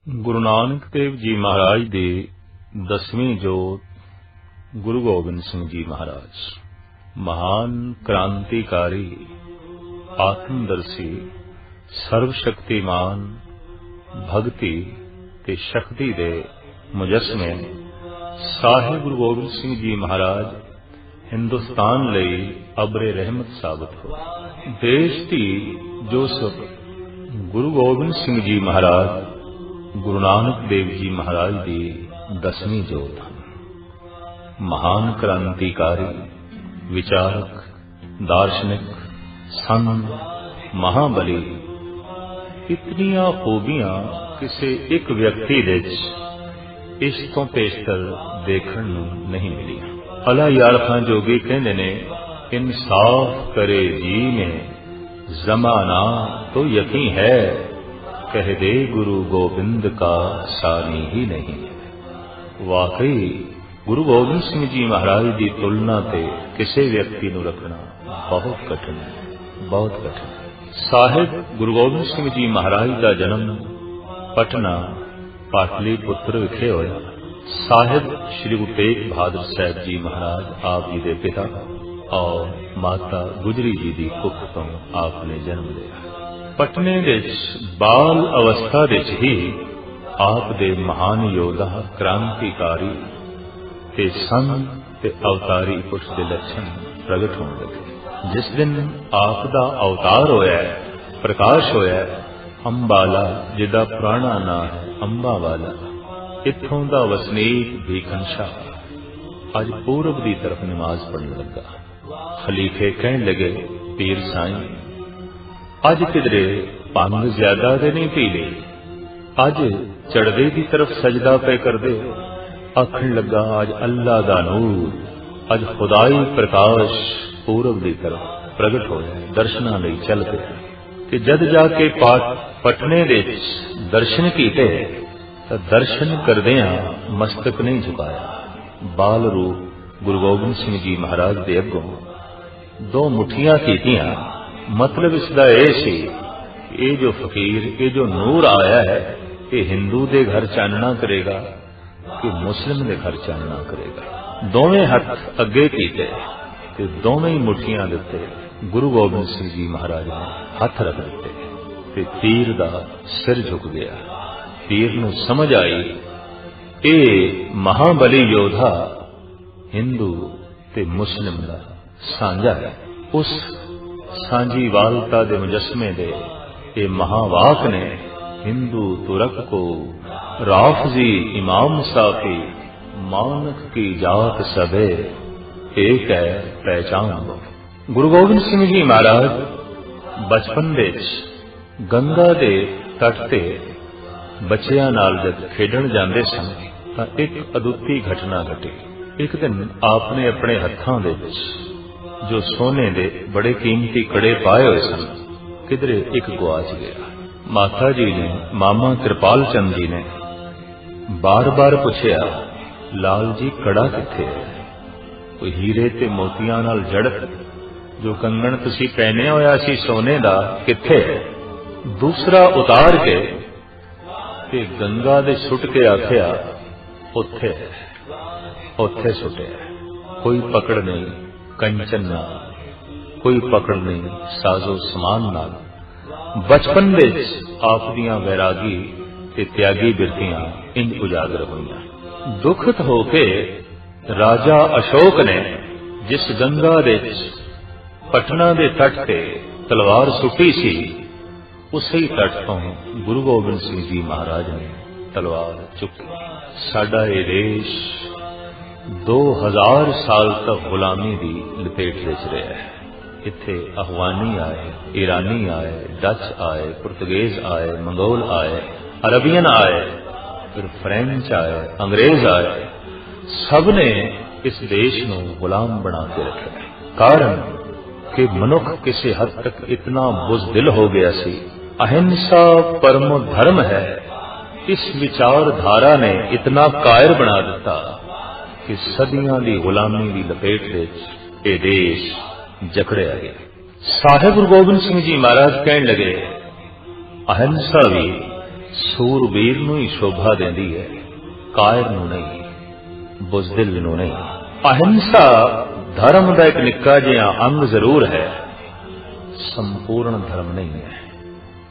गुरु नानक देव जी महाराज दे 10वीं जोत गुरु गोबिंद सिंह जी महाराज महान क्रांतिकारी आत्मदर्शी सर्वशक्तिमान भगति ते शक्ति दे मुजस्मे साहिब गुरु गोबिंद सिंह जी महाराज हिंदुस्तान लई अबरे रहमत साबित हो। देश की जो सुख गुरु गोबिंद सिंह जी महाराज गुरु नानक देव जी महाराज की 10वीं जोत महान क्रांतिकारी विचारक दार्शनिक संत महाबली इतनिया खूबियां किसी एक व्यक्ति दे इस तो पेशतर देखण नूं नहीं मिलियां। अला यार खां जोगी कहंदे ने इंसाफ करे जी ने जमाना तो यकीन है कह दे गुरु गोबिंद का सानी ही नहीं। वाकई गुरु गोबिंद सिंह जी महाराज की तुलना ते किसी व्यक्ति नूं रखना बहुत कठिन है, बहुत कठिन है। साहिब गुरु गोबिंद सिंह जी महाराज का जन्म पटना पाटलिपुत्र विखे होया। साहिब श्री गुरु तेग बहादुर साहब जी महाराज आप जी के पिता और माता गुजरी जी की कुख तो आपने जन्म लिया। पटने विच बाल अवस्था विच ही आप दे महान योद्धा क्रांतिकारी ते संत ते अवतारी पुरुष के लक्षण प्रगट होने लगे। जिस दिन आप दा अवतार होया प्रकाश होया अंबाला जिदा पुराना नाम है अंबावाला इत्थों दा वसनीक भीखन शाह अज पूरब की तरफ नमाज पढ़ने लगा। खलीफे कहन लगे पीर साईं अज किधरे भंग ज्यादा दे नहीं पी ली, अज चढ़दे की तरफ सजदा पे कर दे। आखन लगा अज अल्लाह दा नूर अज खुदाई प्रकाश पूरब की तरफ प्रगट होया दर्शनां लई चल पिया। कि जद जाके पटने विच दर्शन कीते तां दर्शन करदियां मस्तक नहीं झुकाया। बाल रूप गुरु गोबिंद सिंह जी महाराज दे अगों दो मुठियां कीतियां। मतलब इसका यह सी ये जो फकीर ये जो नूर आया है ये हिंदू दे घर चानना करेगा कि मुस्लिम दे घर चानना करेगा। दोवें हथ अगे कीते ते दोवें ही मुठियां दिते। गुरु गोबिंद सिंह जी महाराज ने हथ रख दिते ते तीर दा सिर झुक गया। तीर नूं समझ आई ये महाबली योद्धा हिंदू ते मुस्लिम दा सांझा है। उस सांझी वालता दे मुजस्मे दे ये महावाक ने हिंदू तुरक को राफजी इमाम साफी मानक की जात सबे एक है पहचान। गुरु गोबिंद सिंह जी महाराज बचपन विच गंगा दे तट ते बच्चियां नाल जद खेडण जांदे सन तां एक अदुੱਤੀ घटना घटी। एक दिन आपने अपने हत्थां दे विच जो सोने दे बड़े कीमती कड़े पाए हुए सन किधरे एक गुआच गया। माता जी ने मामा कृपाल चंद जी ने बार बार पूछया लाल जी कड़ा किथे है? कोई हीरे ते मोतियां नाल जड़त जो कंगन तुसी पहने होया सी सोने दा किथे है? दूसरा उतार के ते गंगा दे सुट के आखिया उत्थे है, उत्थे सुटे। कोई पकड़ नहीं कंचन ना कोई पकड़ नहीं साजो समान नाल। बचपन विच आप दियां वैरागी ते त्यागी बिरतियां इंज उजागर होईयां। दुखत होके राजा अशोक ने जिस गंगा विच पटना दे तट ते तलवार सुटी सी उसे ही तट तो गुरु गोबिंद सिंह जी महाराज ने तलवार चुकी। साडा ये देश 2000 साल तक गुलामी की लपेट विच रहा है। इत्थे अफगानी आए, ईरानी आए, डच आए, पुर्तगेज आए, मंगोल आए, अरबियन आए, फिर फ्रेंच आए, अंग्रेज आए। सब ने इस देश को गुलाम बना के रखा। कारण कि मनुख किसी हद तक इतना बुज़दिल हो गया सी। अहिंसा परमो धर्म है इस विचारधारा ने इतना कायर बना दिता कि सदियां की गुलामी की लपेट विच ये देश जकड़िया गया। साहिब गुरु गोबिंद सिंह जी महाराज कहन लगे अहिंसा भी सूरबीर नूं ही शोभा देंदी है, कायर नूं नहीं, बुज़दिल नूं नहीं। अहिंसा धर्म का एक निक्का जिहा अंग जरूर है, संपूर्ण धर्म नहीं है,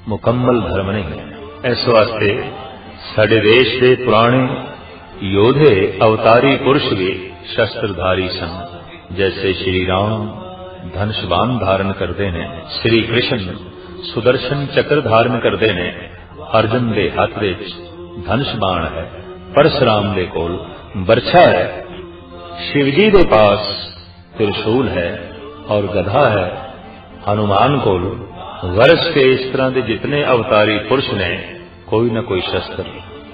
मुकम्मल धर्म नहीं है। इस वास्ते साडे देश के पुराने योधे अवतारी पुरुष भी शस्त्रधारी सन। जैसे श्री राम धनुष-बाण धारण करते हैं, श्री कृष्ण सुदर्शन चक्र धारण करते हैं, अर्जुन के हाथ में धनुष-बाण है, परशुराम के कोल बरछा है, शिवजी के पास त्रिशूल है और गधा है, हनुमान कोल वर्ष के। इस तरह के जितने अवतारी पुरुष ने कोई न कोई शस्त्र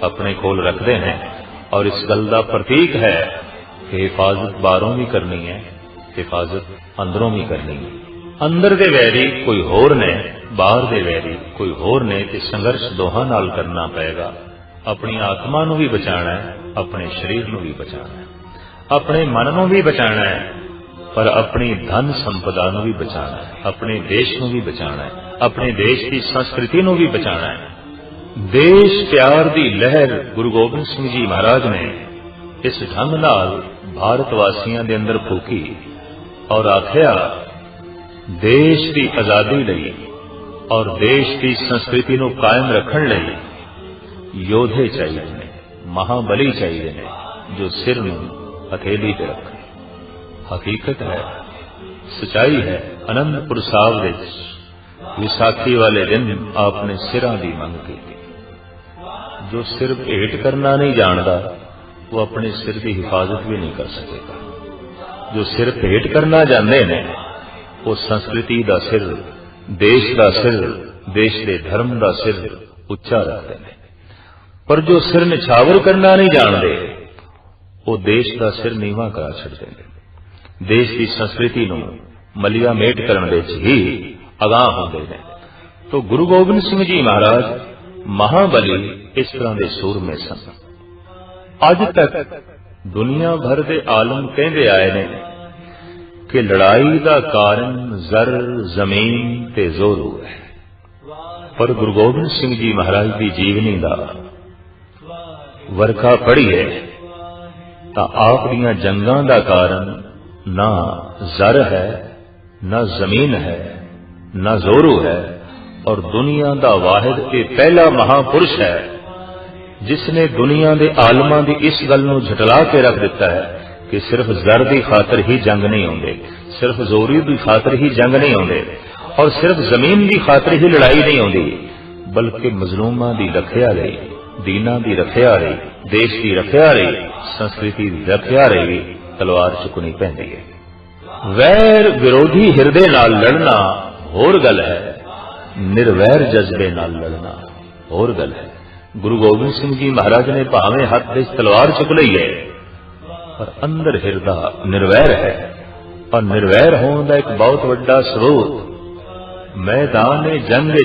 अपने कोल रखते हैं और इस गल का प्रतीक है कि हिफाजत बाहरों भी करनी है, हिफाजत अंदरों भी करनी है। अंदर दे वैरी कोई होर ने, बाहर दे वैरी कोई होर ने, ते संघर्ष दोहां नाल करना पएगा। अपनी आत्मा नूं भी बचाना है, अपने शरीर नूं भी बचाना है, अपने मन नूं भी बचाना है, पर अपनी धन संपदा नूं भी बचाना है, अपने देश नूं भी बचाना है, अपने देश की संस्कृति नूं भी बचाना है। देश प्यार दी लहर गुरु गोबिंद सिंह जी महाराज ने इस ढंग नाल भारत वासियों के अंदर फूकी और आख्या, देश की आजादी लई और देश की संस्कृति नूं कायम रखण लई योधे चाहिए ने, महाबली चाहिए ने, जो सिर नूं हथेली ते रखण। हकीकत है, सच्चाई है। आनंदपुर साहब विच विसाखी वाले दिन आपने सिरां दी मंग की। जो सिर भेंट करना नहीं जानता वो अपने सिर की हिफाजत भी नहीं कर सकेगा। जो सिर भेंट करना जानते हैं वो संस्कृति का सिर, देश का सिर, देश के धर्म का सिर उच्चा रखते हैं। पर जो सिर निछावर करना नहीं जानते वो देश का सिर नीवा करा छड़ते हैं। देश की संस्कृति नूं मलिया मेट करने ही अगाह होते हैं। तो गुरु गोबिंद सिंह जी महाराज महाबली इस तरह के सूरमे सन। अज तक दुनिया भर के आलम कहते आए ने कि लड़ाई का कारण जर, जमीन ते जोरू है। पर गुरु गोबिंद सिंह जी महाराज की जीवनी का वर्खा पढ़िए तो आप दियां जंगां का कारण ना जर है, ना जमीन है, ना जोरू है, और दुनिया का वाहिद के पहला महापुरुष है जिसने दुनिया के आलमा की इस गल नूं झटला के रख दिता है कि सिर्फ जर की खातर ही जंग नहीं होंदे, सिर्फ जोरी की खातर ही जंग नहीं होंदे, और सिर्फ जमीन की खातर ही लड़ाई नहीं होंदी, बल्कि मजलूमां दी रखिया रही, दीना की रखिया रही, देश की रखिया रही, संस्कृति की रखिया रही तलवार चुकनी पैंदी है। वैर विरोधी हिरदे नाल लड़ना होर गल है, निर्वैर जज्बे नाल लड़ना होर गल है। गुरु गोबिंद सिंह जी महाराज ने भावें हाथ में तलवार चुक लई है पर अंदर हिरदा निर्वैर है। और निर्वैर होने का एक बहुत बड़ा स्रोत मैदान जंग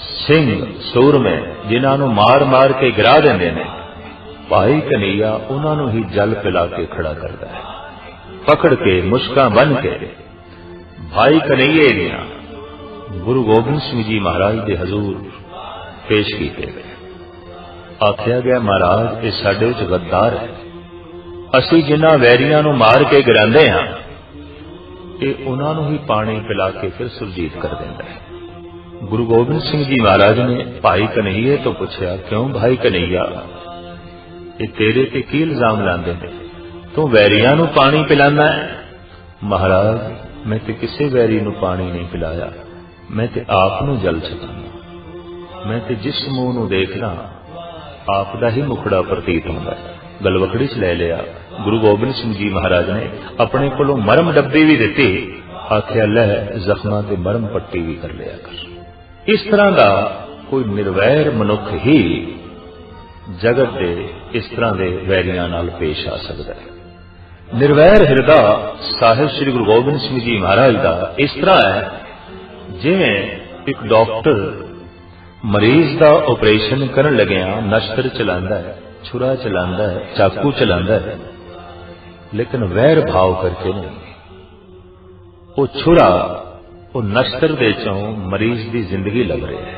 सिंह सूरमे जिन्होंने मार मार के गिरा देंदे ने, भाई कन्हैया उन्होंने ही जल पिला के खड़ा करता है, पकड़ के मुश्कां बन के भाई कन्हैये दियां गुरु गोबिंद सिंह जी महाराज के हजूर पेश किए गए। आख्या गया, महाराज ये साडे विच गद्दार है, असी जिन्हां वैरियां नूं मार के गिरांदे हां ये उन्होंने ही पानी पिला के फिर सुरजीत कर देंदा है। गुरु गोबिंद सिंह जी महाराज ने भाई कन्हैये तो पूछा, क्यों भाई कन्हैया ये तेरे ते की इल्जाम लांदे ने, तू वैरियां नूं पानी पिलाना है? महाराज मैं ते किसी वैरी नूं पानी नहीं पिलाया, मैं ते आप नूं जल छकाना, मैं ते जिस मुंह नूं देखना आप दा ही मुखड़ा प्रतीत होंदा है। गलवकड़ी च ले लिया। गुरु गोबिंद सिंह जी महाराज ने अपने कोलों मरम डब्बी भी दिती, आख्या लै जख्मां ते मरम पट्टी भी कर लिया कर। इस तरह का कोई निर्वैर मनुख ही जगत दे इस तरह के वैरियां नाल पेश आ सकता है। निर्वैर हिरदा साहिब श्री गुरु गोबिंद सिंह जी महाराज का इस तरह है जिवें एक डॉक्टर मरीज का ऑपरेशन करन लग्या नश्तर चलांदा है, छुरा चलांदा है, चाकू चलांदा है, लेकिन वैर भाव करके नहीं। वो छुरा वो नश्तर दे चों मरीज की जिंदगी लग रही है,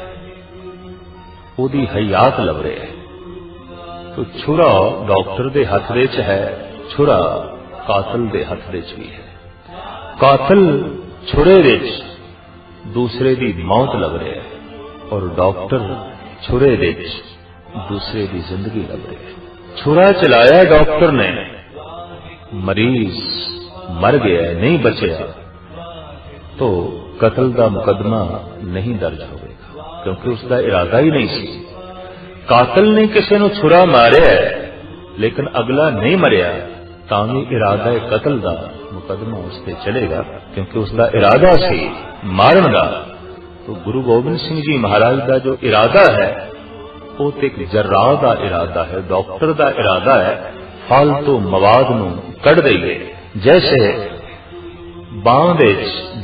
ओदी हयात लभ रहा है। तो छुरा डॉक्टर दे हथ दे च है, छुरा कातल दे हथ दे च भी है। कातल छुरे दे च दूसरे दी मौत लभ रहा है और डॉक्टर छुरे दे च दूसरे दी जिंदगी लभ रहा है। छुरा चलाया डॉक्टर ने, मरीज मर गया, नहीं बचया, तो कत्ल का मुकदमा नहीं दर्ज होगा क्योंकि उसका इरादा ही नहीं सी। कातल ने किसी को छुरा मारिया लेकिन अगला नहीं मरिया, तां भी इरादा कत्ल का मुकदमा उस पर चलेगा क्योंकि उसका इरादा सी मारन का। तो गुरु गोबिंद सिंह जी महाराज का जो इरादा है वो तो एक जर्राह का इरादा है, डॉक्टर का इरादा है फालतू मवाद नूं कढ़ देइए। जैसे बांह दे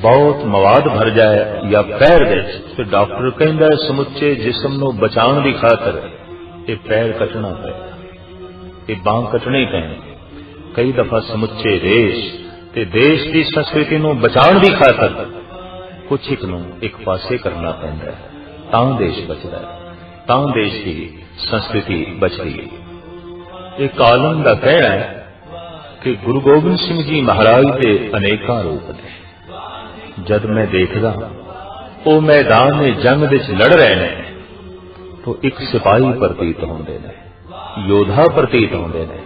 बहुत मवाद भर जाए या पैर दे, तो डॉक्टर कहता है समुचे जिसम नूं बचाने की खातर ये पैर कटना पे, ये बांह कटने पैने। कई दफा समुचे देश की संस्कृति नूं बचाने की खातर कुछ एक पासे करना पैंदा है, तां देश बचदा है, तां देश की संस्कृति बचती है। एक आलम का कहना है कि गुरु गोबिंद सिंह जी महाराज के अनेका रूप ने। जब मैं देखदा वो मैदान में जंग विच लड़ रहे हैं तो एक सिपाही प्रतीत होंदे ने, योद्धा प्रतीत होंदे ने,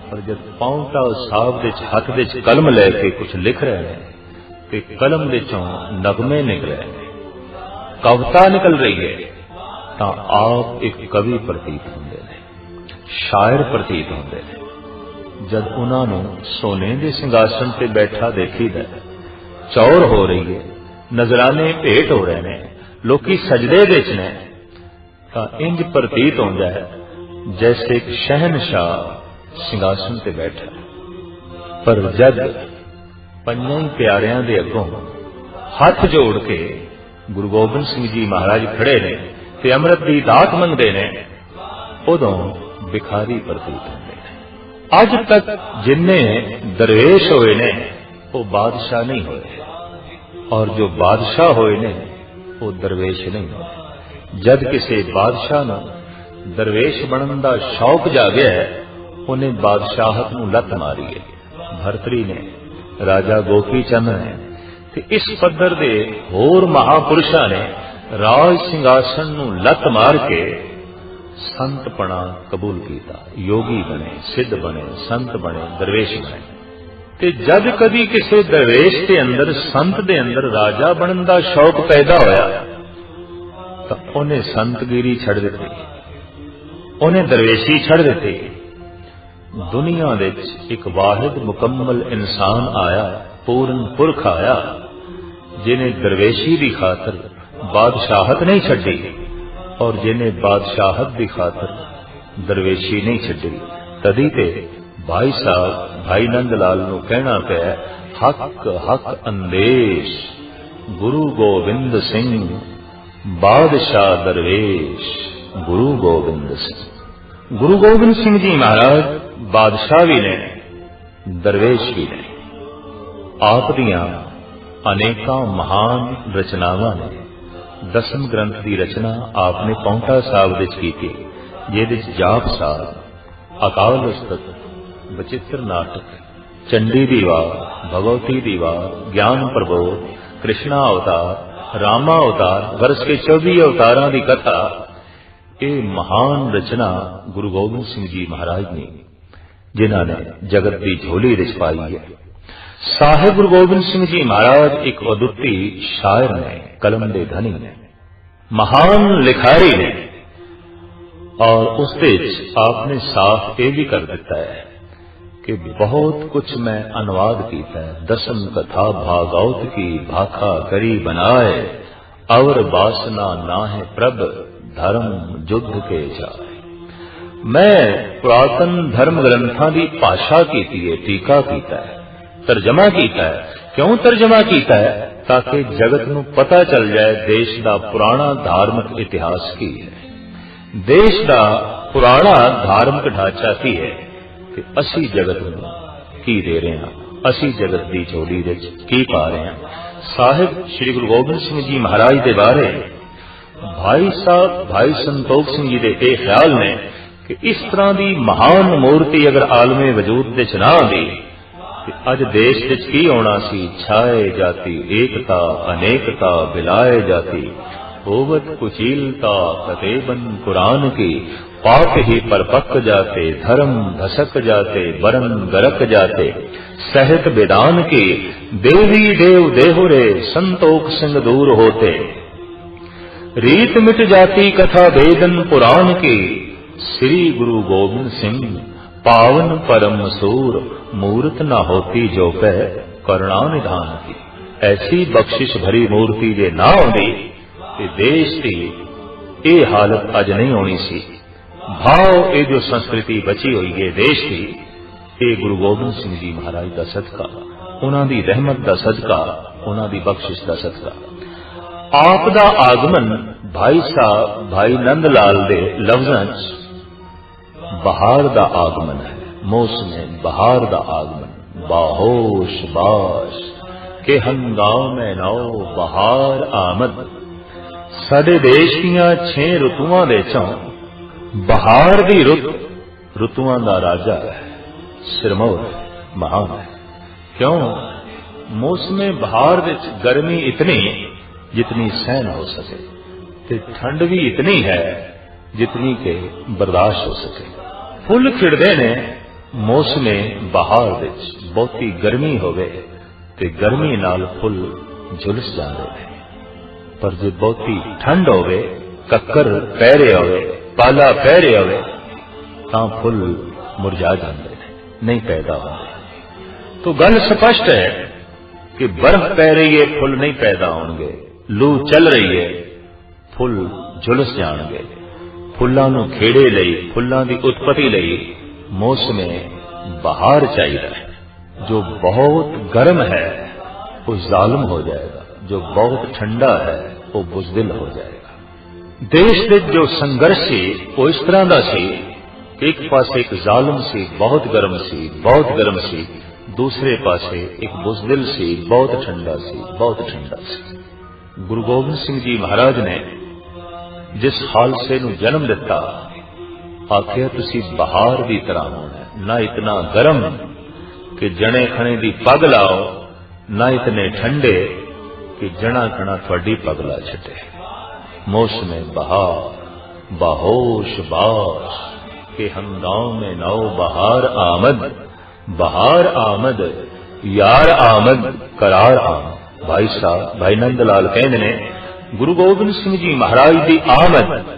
और जब पाउंटा साहब दे हथ दे कलम लेके कुछ लिख रहे हैं तो कलम विचों नगमे निकल रहे हैं, कविता निकल रही है, तो आप एक कवि प्रतीत होंदे ने, शायर प्रतीत होंदे ने। जब उन्होंने सोने के सिंघासन से बैठा देखीदा, चौर हो रही है, नजराने भेंट हो रहे हैं, लोकी सजदे विच ने, तां इंज प्रतीत होंदा है जैसे एक शहनशाह सिंघासन से बैठा। पर जब पंजां प्यारियां दे अगों हाथ जोड़ के गुरु गोबिंद सिंह जी महाराज खड़े ने ते अमृत की दात मंगते ने, उदों भिखारी प्रतीत होंदे। अज तक जिन्ने दरवेश होए ने वो बादशाह नहीं होए, और जो बादशाह होए ने वो दरवेश नहीं होए। जब किसी बादशाह नूं दरवेश बनने का शौक जागया है, उन्हें बादशाहत नूं लत मारी है। भरतरी ने, राजा गोपी चंद ने ते इस पद्धर दे होर महापुरुषां ने राज सिंघासन नूं लत मार के संतपना कबूल किया, योगी बने, सिद्ध बने, संत बने, दरवेश बने। ते जब कभी किसी दरवेश के अंदर, संत दे अंदर राजा बनने का शौक पैदा होया तो उन्हें संतगिरी छड़ दी, उन्हें दरवेशी छड़ दी। दुनिया दे एक वाहिद मुकम्मल इंसान आया, पूर्ण पुरख आया, जिन्हें दरवेशी की खातर बादशाहत नहीं छड़ी और जिन्हें बादशाहत की खातर दरवेशी नहीं छड़ी। तदी ते भाई साहब भाई नंद लाल नूं कहना पिया, हक हक अंदेश गुरु गोबिंद सिंह बादशाह दरवेश गुरु गोबिंद सिंह। गुरु गोबिंद सिंह जी महाराज बादशाह भी ने, दरवेश भी ने। आप दियां अनेका महान रचनावां ने। दसम ग्रंथ की रचना आपने पौंटा साहब विच कीती, जिहदे च जाप साहब, अकाल उस्तत, बचित्र नाटक, चंडी दी वार, भगवती दी वार, ज्ञान प्रबोध, कृष्णा अवतार, रामा अवतार, वर्ष के 24 अवतारां की कथा, ये महान रचना गुरु गोबिंद सिंह जी महाराज ने, जिन्हां ने जगत की झोली विच पाई है। साहिब गुरु गोबिंद सिंह जी महाराज एक अद्विती शायर ने, कलम दे धनी ने, महान लिखारी ने, और उसके आपने साफ ये भी कर दिता है कि बहुत कुछ मैं अनुवाद किया है। दसम कथा भागवत की भाखा करी बनाए, और बासना ना है प्रभ धर्म युद्ध के जाए। मैं पुरातन धर्म ग्रंथों की भाषा की टीका किया है, तर्जमा किया है। क्यों तर्जमा किया है? ताकि जगत नूं पता चल जाए देश का पुराना धार्मिक इतिहास की है, देश का पुराना धार्मिक ढांचा की है, कि असी जगत नूं की दे रहे हैं, असी जगत की झोली विच की पा रहे हैं। साहिब श्री गुरु गोबिंद सिंह जी महाराज के बारे भाई साहब भाई संतोख सिंह जी के यह ख्याल ने कि इस तरह की महान मूर्ति अगर आलमे वजूद दे च ना आती अज देश विच की होना सी। छाए जाती एकता अनेकता बिलाए जाती, होवत कुचीलता कतेबन कुरान की, पाक ही परपक जाते धर्म धसक जाते बरन गरक जाते, सहत बेदान की देवी देव देहुरे संतोख सिंह दूर होते, रीत मिट जाती कथा वेदन पुराण की, श्री गुरु गोविंद सिंह पावन परम सूर, मूर्त न होती जो कह करुणा निधान की। ऐसी बख्शिश भरी मूर्ति जे ना होंदी ते देश की ये हालत अज नहीं होनी सी। भाव ये जो संस्कृति बची हुई है देश की, ये गुरु गोबिंद सिंह जी महाराज का सदका, उन्हां दी रहमत का सदका, उन्हां दी बख्शिश का सदका। आप दा आगमन भाई साहब भाई नंद लाल दे लफ्जां च बहार दा आगमन है। मौसम बहार दा आगमन, बाहोश बाश के हंगामे नौ बहार आमद। साडे देश दियां 6 रुतुआं दे चों बहार दी रुत रुतुआं दा राजा है, सिरमौर महान है। क्यों? मौसम बहार विच गर्मी इतनी जितनी सहन हो सके, ते ठंड भी इतनी है जितनी के बर्दाश्त हो सके। फुल खिड़दे ने मौसम बहार विच, बहुती गर्मी होवे ते गर्मी नाल फुल झुलस जाते हैं, पर जे बहुती ठंड होवे, कक्कर पै रहे होवे, पाला पै रहे होवे, तां फुल मुरझा जाते हैं, नहीं पैदा होंगे। तो गल स्पष्ट है कि बर्फ पै रही है, फुल नहीं पैदा होंगे। लू चल रही है, फुल झुलस जाएंगे। फुल्लां नूं खेड़े लई, फुल्लां दी उत्पत्ति लई मौसम बहार चाहिए। जो बहुत गर्म है वो जालिम हो जाएगा, जो बहुत ठंडा है वो बुज़दिल हो जाएगा। देश दे जो संघर्ष सी वो इस तरह का सी कि एक पासे एक जालिम सी, बहुत गर्म सी, बहुत गर्म सी, दूसरे पासे एक बुज़दिल सी, बहुत ठंडा सी, बहुत ठंडा सी। गुरु गोबिंद सिंह जी महाराज ने जिस खालसे नूं जन्म दिता, आखिया तुसी बहार की तरह होना, ना इतना गर्म कि जने खने दी पग लाओ, ना इतने ठंडे कि जना खना थोड़ी पग ला छटे। मौसम बहार बाहोश बाश के हंगामे नौ बहार आमद, बहार आमद यार आमद करार आमद। भाई साहब भाई नंद लाल कहते ने गुरु गोबिंद सिंह जी महाराज की आमद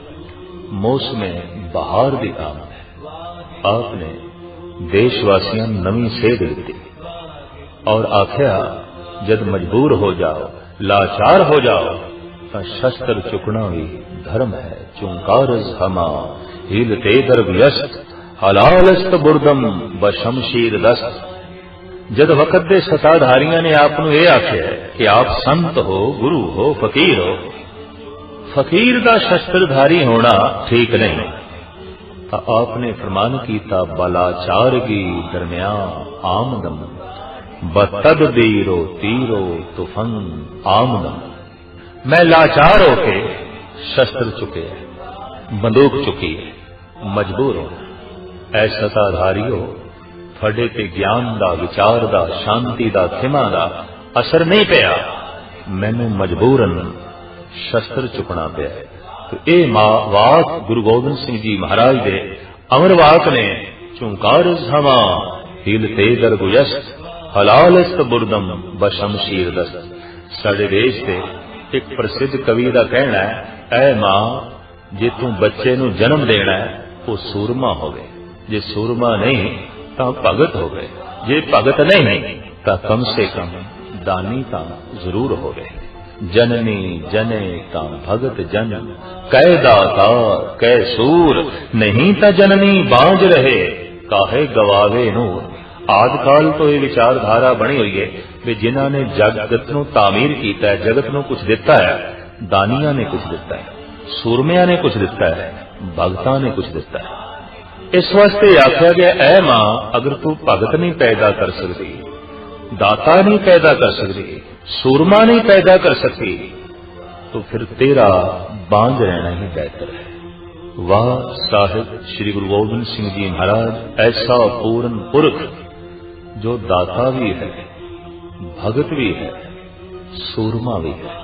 मौसम बहार की आमद है। आपने देशवासियों नवी सेध दी और आख्या जब मजबूर हो जाओ, लाचार हो जाओ, तो शस्त्र चुकना भी धर्म है। चुंकारज हमा हिल तेदर व्यस्त, हलालस्त बुर्दम बशमशीर दस्त। जद वक़्त दे सताधारियां ने आपनू यह आख्या कि आप संत हो, गुरु हो, फकीर हो, फकीर का शस्त्रधारी होना ठीक नहीं, तो आपने फरमान किया बलाचार की दरमियान आमदम, बतदबीरो तीरो तुफन आमदम। मैं लाचार होके शस्त्र चुके, बंदूक चुकी, मजबूर हो। ऐ सताधारियो, थोड़े ते ज्ञान दा, विचार दा, शांति दा, खिमा दा असर नहीं पिया, मैनू मजबूरन शस्त्र चुकना पिया। तो ये वाक गुरु गोबिंद सिंह जी महाराज दे अमर वाक ने। चुंकार हमा हिल तेदर गुयस्त, हलालस्त बुर्दम बशमशीर दस्त। साडे देश दे एक प्रसिद्ध कवि का कहना है, ऐ मां जे तू बच्चे नू जन्म देना है वो सूरमा होवे, जे सूरमा नहीं तो भगत हो गए, जे भगत नहीं तो कम से कम दानी ता जरूर हो गए। जननी जने ता भगत जन, कै दातार कै सूर, नहीं ता जननी बांझ रहे, काहे गवावे नूर। आदकाल तो ये विचारधारा बनी हुई है कि जिन्हों ने जगत नूं तामीर किया है, जगत नूं कुछ दिता है, दानिया ने कुछ दिता है, सूरमिया ने कुछ दिता है, भगतां ने कुछ दिता है। इस वास्ते आख्या गया, ऐ मां अगर तू भगत नहीं पैदा कर सकती, दाता नहीं पैदा कर सकती, सूरमा नहीं पैदा कर सकती, तो फिर तेरा बांझ रहना ही बेहतर है। वाह साहिब श्री गुरु गोबिंद सिंह जी महाराज, ऐसा पूर्ण पुरख जो दाता भी है, भगत भी है, सूरमा भी है।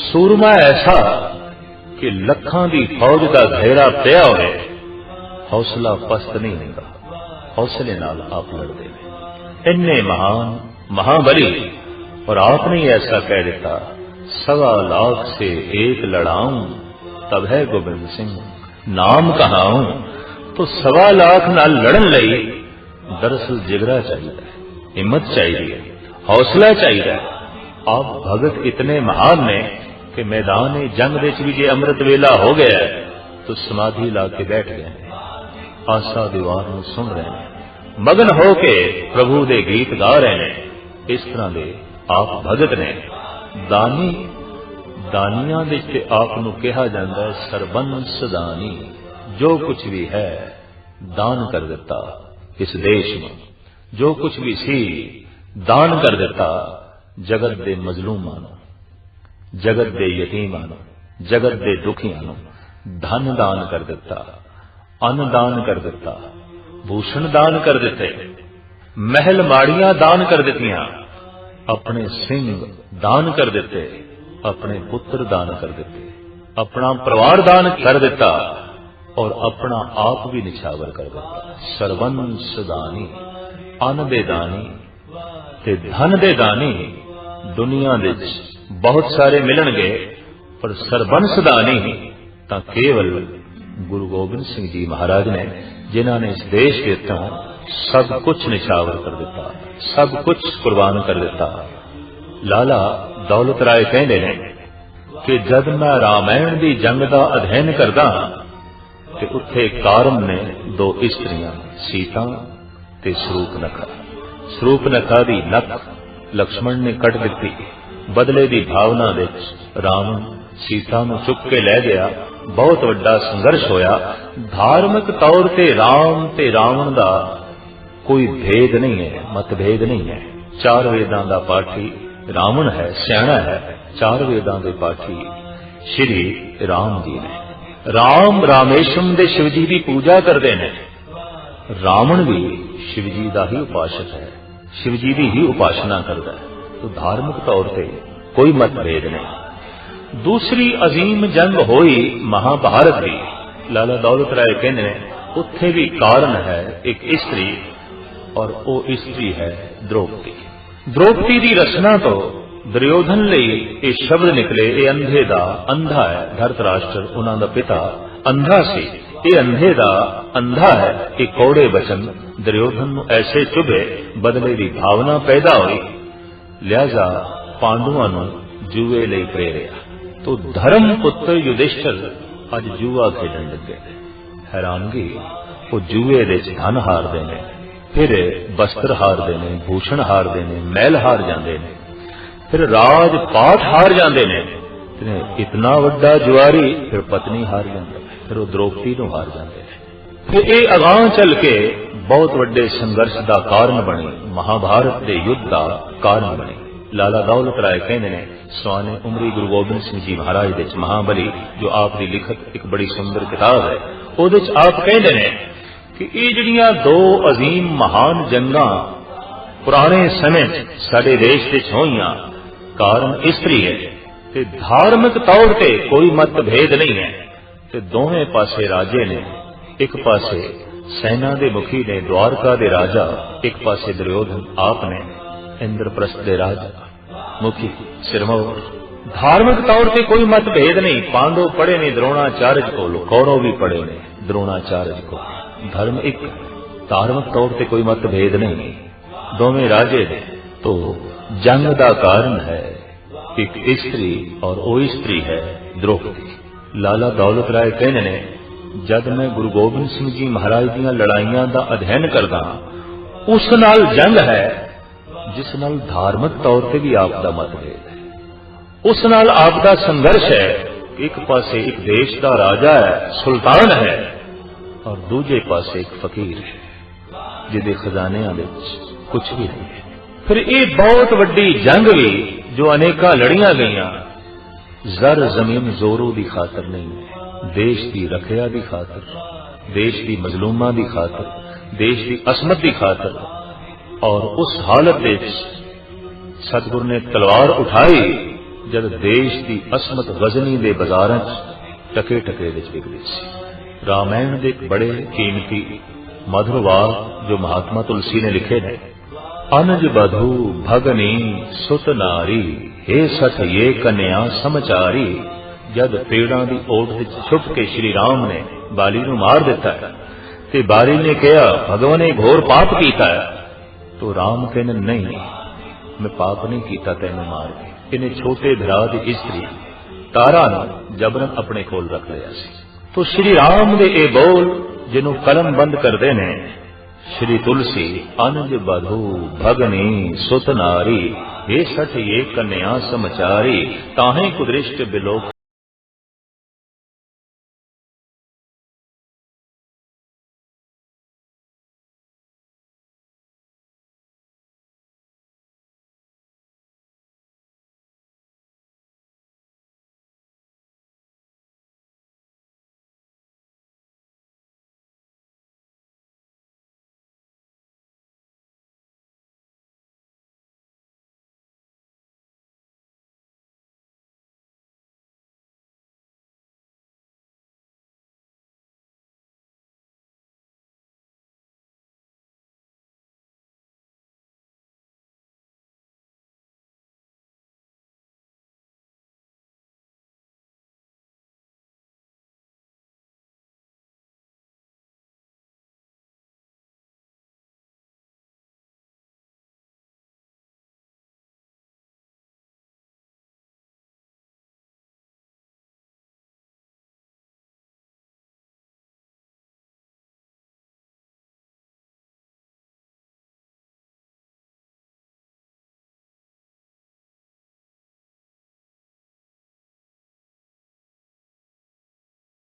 सूरमा ऐसा कि लखां दी फौज का घेरा पिया होए, हौसला पस्त नहीं होगा, हौसले नाल आप लड़ते हैं। इन्ने महान महाबली, और आपने ऐसा कह देता 1.25 लाख से एक लड़ाऊं तब है गोबिंद सिंह नाम कहाऊं। तो 1.25 लाख नाल लड़न लई दरअसल जिगरा चाहिए, हिम्मत चाहिए, हौसला चाहिए। आप भगत इतने महान ने कि मैदान जंग दे भी जे अमृत वेला हो गया तो समाधि ला के बैठ गए, आशा दीवार में सुन रहे हैं, मगन होके प्रभु दे गीत गा रहे हैं। इस तरह दे आप भगत ने। दानी दानियां दे ते आप नूं कहा जाता है सरबंस दानी। जो कुछ भी है दान कर देता इस देश में, जो कुछ भी सी दान कर देता जगत दे मजलूमां नूं, जगत दे यतीमां नूं, जगत दे दुखियां नूं धन दान कर दिता, अन्न दान कर दिता, भूषण दान कर दिते, महल माड़ियां दान कर दित्तियां, अपने सिंह दान कर दिते, अपने पुत्र दान कर दिते, अपना परिवार दान कर दिता और अपना आप भी निछावर कर दिता। सर्वंस दानी, अन्न दे दानी ते धन दे दानी दुनिया दे बहुत सारे मिलणगे, पर सरबंस दानी तां केवल गुरु गोबिंद सिंह जी महाराज ने, जिन्हां ने इस देश के तो सब कुछ निछावर कर दिता, सब कुछ कुर्बान कर दिता। लाला दौलत राय कहते हैं कि जब मैं रामायण की जंग का अध्ययन करता कि उत्थे कारम ने 2 इस्त्रियां सीता ते शरूपनखा। शरूपनखा दी नक लक्ष्मण ने कट दी, बदले की भावना विच रावण सीता नूं चुक के लै गया। बहुत वड्डा संघर्ष होया। धार्मिक तौर ते राम ते रावण का कोई भेद नहीं है, मतभेद नहीं है। 4 वेदां दा पाठी रावण है, सियाणा है। 4 वेदां दे पाठी श्री राम जी ने। राम रामेश्वरम दे शिव जी की पूजा करते हैं, रावण भी शिव जी का ही उपासक है, शिव जी की ही उपासना करता है। तो धार्मिक तौर पे कोई मतभेद नहीं। दूसरी अजीम जंग हुई महाभारत की। लाला दौलत राय कहते हैं उत्थे भी कारण है एक स्त्री, और वो स्त्री है द्रौपदी। द्रौपदी की रचना तो दुर्योधन लई ये शब्द निकले, ये अंधे दा अंधा है। धरतराष्ट्र उन्हां दा पिता अंधा सी, ये अंधे दा अंधा है। ये कौड़े बचन दुर्योधन नूं ऐसे चुभे, बदले की भावना पैदा हुई, लिहाजा पांडुआं नूं जुए लई प्रेरिया। तो धर्म पुत्र युधिष्ठिर अज जुआ खेडन लगे। हैरानगी, वो जुए दे धन हारदे ने, फिर वस्त्र हारदे ने, भूषण हारदे ने, महल हार जाते हैं, फिर राज पाठ हार जाते हैं। इतना वड्डा जुआरी फिर पत्नी हार जाता, फिर वो द्रौपदी नूं हार जाते हैं। फिर ये अगां चल के बहुत वड्डे संघर्ष का कारण बनी, महाभारत के युद्ध का कारण बनी। लाला दौलत राय कहते हैं स्वाने उमरी गुरु गोबिंद सिंह जी महाराज दे महाबली, जो आपकी लिखत एक बड़ी सुंदर किताब है, उहदे च आप कहते हैं कि ये जिहड़ियां 2 अजीम महान जंगां पुराने समय साडे देश विच होईयां, कारण इस्त्री है ते धार्मिक तौर पे कोई मतभेद नहीं है। ते दोवें पासे राजे ने, एक पासे सेना दे मुखी ने द्वारका दे राजा, एक पासे दुर्योधन आप ने इंद्रप्रस्थ दे राजा मुखी सिरमौर। धार्मिक तौर पे कोई मतभेद नहीं। पांडव पढ़े ने द्रोणाचार्य को, कौरव भी पढ़े ने द्रोणाचार्य को। धर्म एक, धार्मिक तौर पे कोई मतभेद नहीं। दोवें राजे ने। तो जंग का कारण है एक स्त्री, और वो स्त्री है द्रौपदी। लाला दौलत राय कहने ने जब मैं गुरु गोबिंद सिंह जी महाराज दीयां लड़ाइयां का अध्ययन करदा, उस नाल जंग है जिस नाल धार्मिक तौर पे भी आपदा मतभेद है, उस नाल आपदा संघर्ष है। एक पासे एक देश का राजा है, सुल्तान है, और दूजे पासे एक फकीर है जिहदे खजानियां विच कुछ भी नहीं है। फिर ये बहुत वड्डी जंग भी जो अनेका लड़ियां गईयां, जर जमीन जोरों की खातर नहीं, देश की रखिया की खातर, देश की मजलूमां की खातर, देश की असमत की खातर। और उस हालत सतगुरु ने तलवार उठाई जब देश की असमत गजनी के बाजारों टके टके विकदी सी। रामायण के एक बड़े कीमती मधुर वाक जो महात्मा तुलसी ने लिखे ने, अनज बधू भगनी सुत नारी, हे सठ ये कन्या समचारी। जब पेड़ां की ओट विच छुप के श्री राम ने बाली नूं मार दिता है ते बाली ने कहा भगवान ने घोर पाप किया है, तो राम कहने नहीं, मैं पाप नहीं किया तेनों मार के। इन्हें छोटे भरा की स्त्री तारा ने जबरन अपने कोल रख लिया सी। तो श्री राम दे ए बोल जिन्हों कलम बंद करते ने श्री तुलसी, अनज बधू भगनी सुत नारी, हे सठ ये कन्या समचारी। ताहे कुदृष्ट बिलोक